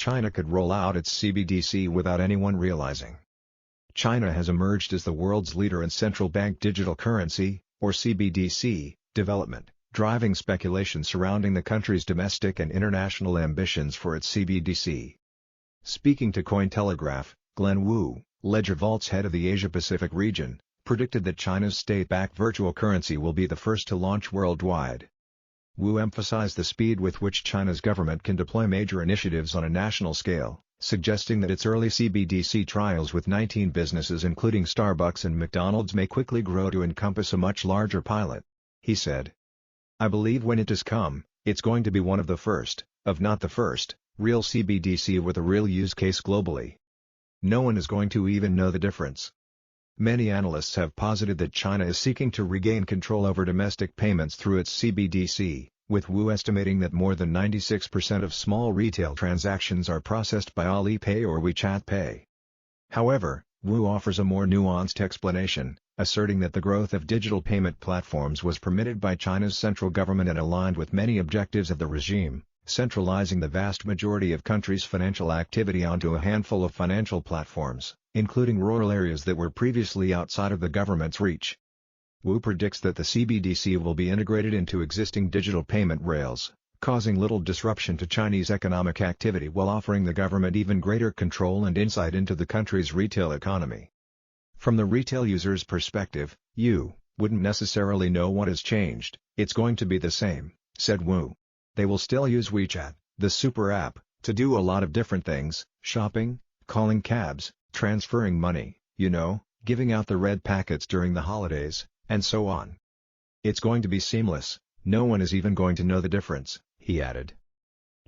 China could roll out its CBDC without anyone realizing. China has emerged as the world's leader in central bank digital currency, or CBDC, development, driving speculation surrounding the country's domestic and international ambitions for its CBDC. Speaking to Cointelegraph, Glenn Wu, Ledger Vault's head of the Asia-Pacific region, predicted that China's state-backed virtual currency will be the first to launch worldwide. Wu emphasized the speed with which China's government can deploy major initiatives on a national scale, suggesting that its early CBDC trials with 19 businesses including Starbucks and McDonald's may quickly grow to encompass a much larger pilot. He said, "I believe when it does come, it's going to be one of the first, if not the first, real CBDC with a real use case globally. No one is going to even know the difference." Many analysts have posited that China is seeking to regain control over domestic payments through its CBDC, with Wu estimating that more than 96% of small retail transactions are processed by Alipay or WeChat Pay. However, Wu offers a more nuanced explanation, asserting that the growth of digital payment platforms was permitted by China's central government and aligned with many objectives of the regime, centralizing the vast majority of country's financial activity onto a handful of financial platforms, including rural areas that were previously outside of the government's reach. Wu predicts that the CBDC will be integrated into existing digital payment rails, causing little disruption to Chinese economic activity while offering the government even greater control and insight into the country's retail economy. From the retail user's perspective, you wouldn't necessarily know what has changed. "It's going to be the same," said Wu. "They will still use WeChat, the super app, to do a lot of different things, shopping, calling cabs, transferring money, giving out the red packets during the holidays, and so on. It's going to be seamless, no one is even going to know the difference," he added.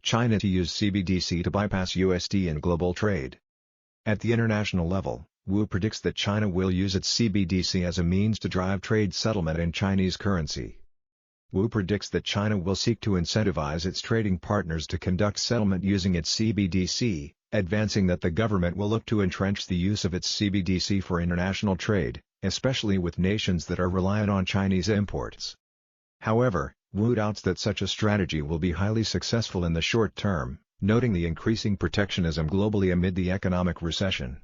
China to use CBDC to bypass USD in global trade. At the international level, Wu predicts that China will use its CBDC as a means to drive trade settlement in Chinese currency. Wu predicts that China will seek to incentivize its trading partners to conduct settlement using its CBDC, advancing that the government will look to entrench the use of its CBDC for international trade, especially with nations that are reliant on Chinese imports. However, Wu doubts that such a strategy will be highly successful in the short term, noting the increasing protectionism globally amid the economic recession.